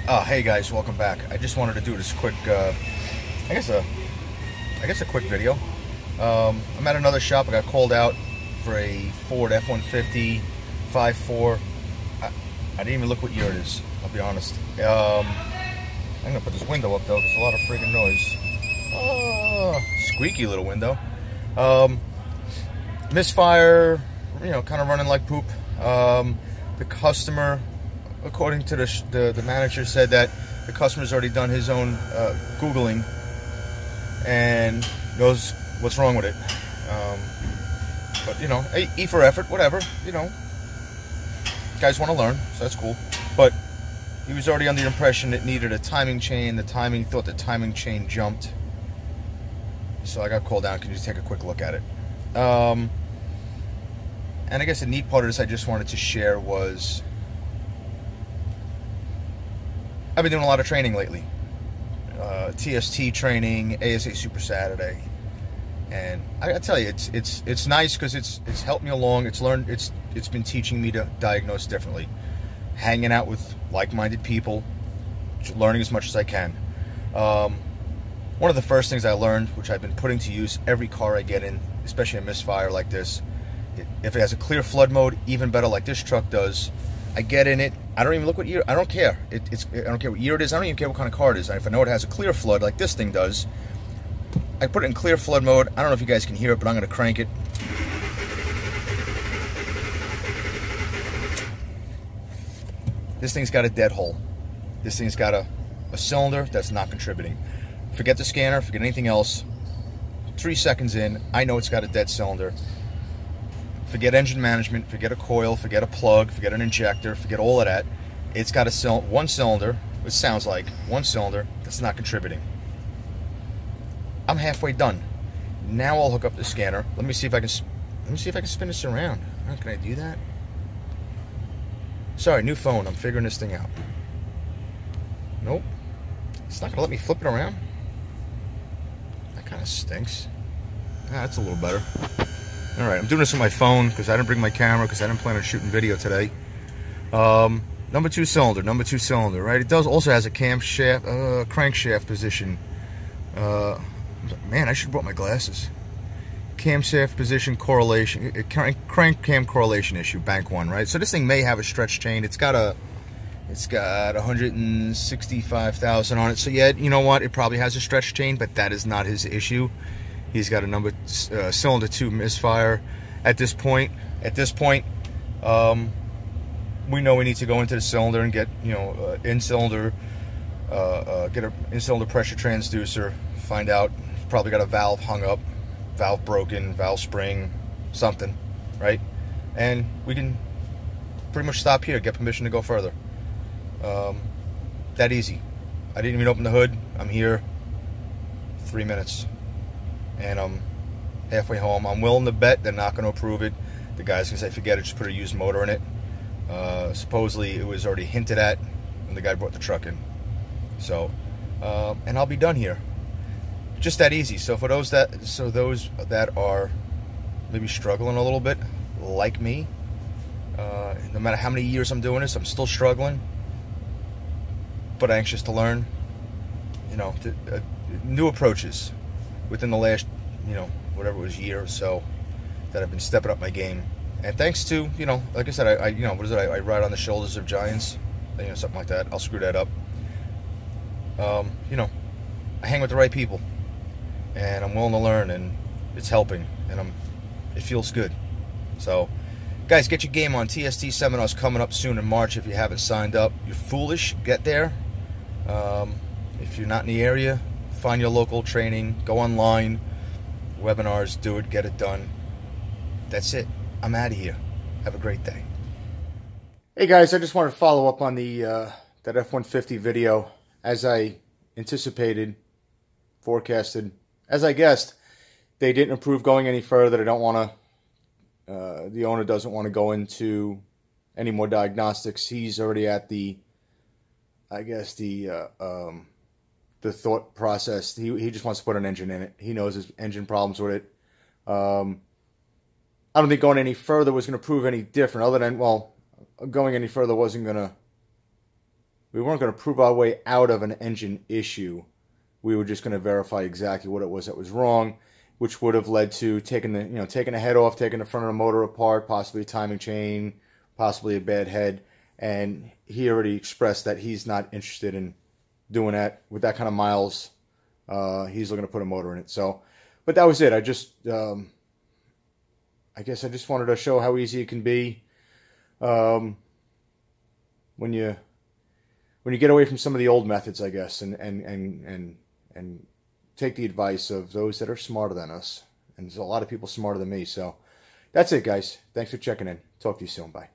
Hey guys, welcome back. I just wanted to do this quick, I guess a quick video. I'm at another shop. I got called out for a Ford F-150 5.4. I didn't even look what year it is, I'll be honest. I'm gonna put this window up though, there's a lot of friggin' noise. Squeaky little window. Misfire, you know, kind of running like poop. The customer, according to the manager, said that the customer's already done his own Googling and knows what's wrong with it. But, you know, E for effort, whatever, you know. Guys want to learn, so that's cool. But he was already under the impression it needed a timing chain. Thought the timing chain jumped. So I got called down. Can you just take a quick look at it? And I guess the neat part of this I just wanted to share was I've been doing a lot of training lately. TST training, ASA Super Saturday, and I gotta tell you, it's nice because it's helped me along. It's been teaching me to diagnose differently, hanging out with like-minded people, learning as much as I can. One of the first things I learned, which I've been putting to use every car I get in, especially a Misfire like this, if it has a clear flood mode, even better, like this truck does. I get in it. I don't even look what year. I don't care. I don't care what year it is. I don't even care what kind of car it is. If I know it has a clear flood, like this thing does, I put it in clear flood mode. I don't know if you guys can hear it, but I'm going to crank it. This thing's got a dead hole. This thing's got a cylinder that's not contributing. Forget the scanner. Forget anything else. 3 seconds in, I know it's got a dead cylinder. Forget engine management, forget a coil, forget a plug, forget an injector, forget all of that. It's got one cylinder, it sounds like, one cylinder that's not contributing. I'm halfway done. Now I'll hook up the scanner. Let me see if I can spin this around. Can I do that? Sorry, new phone. I'm figuring this thing out. Nope. It's not gonna let me flip it around. That kind of stinks. That's a little better. Alright, I'm doing this on my phone because I didn't bring my camera because I didn't plan on shooting video today. Number two cylinder, right? It also has a crankshaft position. Man, I should have brought my glasses. Camshaft position correlation, crank cam correlation issue, bank one, right? So this thing may have a stretch chain. It's got 165,000 on it. So yeah, you know what? It probably has a stretch chain, but that is not his issue. He's got a cylinder 2 Misfire. At this point, we know we need to go into the cylinder and get, you know, in-cylinder, get an in-cylinder pressure transducer. Find out, probably got a valve hung up, valve broken, valve spring, something, right? And we can pretty much stop here, get permission to go further. That easy. I didn't even open the hood. I'm here 3 minutes. And I'm halfway home. I'm willing to bet they're not going to approve it. The guy's going to say, forget it, just put a used motor in it. Supposedly, it was already hinted at when the guy brought the truck in. So, and I'll be done here. Just that easy. So for those that are maybe struggling a little bit, like me, no matter how many years I'm doing this, I'm still struggling, but anxious to learn. You know, new approaches within the last, you know, whatever it was, year or so, that I've been stepping up my game. And thanks to, you know, like I said, I you know, what is it? I ride on the shoulders of giants, you know, something like that. I'll screw that up. You know, I hang with the right people, and I'm willing to learn, and it's helping, and it feels good. So, guys, get your game on. TST seminars coming up soon in March. If you haven't signed up, you're foolish. Get there. If you're not in the area, find your local training, go online, webinars, do it, get it done. That's it. I'm out of here. Have a great day. Hey guys, I just wanted to follow up on the that F-150 video. As I anticipated, forecasted, as I guessed, they didn't approve going any further. They don't want to, the owner doesn't want to go into any more diagnostics. He's already at the, I guess, the thought process. He just wants to put an engine in it. He knows his engine problems with it. I don't think going any further was going to prove any different, other than, well, going any further wasn't going to we weren't going to prove our way out of an engine issue. We were just going to verify exactly what it was that was wrong, which would have led to taking the head off, taking the front of the motor apart, possibly a timing chain, possibly a bad head. And he already expressed that he's not interested in doing that with that kind of miles. He's looking to put a motor in it. So, but that was it. I just, I guess I just wanted to show how easy it can be when you get away from some of the old methods, I guess, and take the advice of those that are smarter than us. And there's a lot of people smarter than me. So that's it, guys. Thanks for checking in. Talk to you soon. Bye.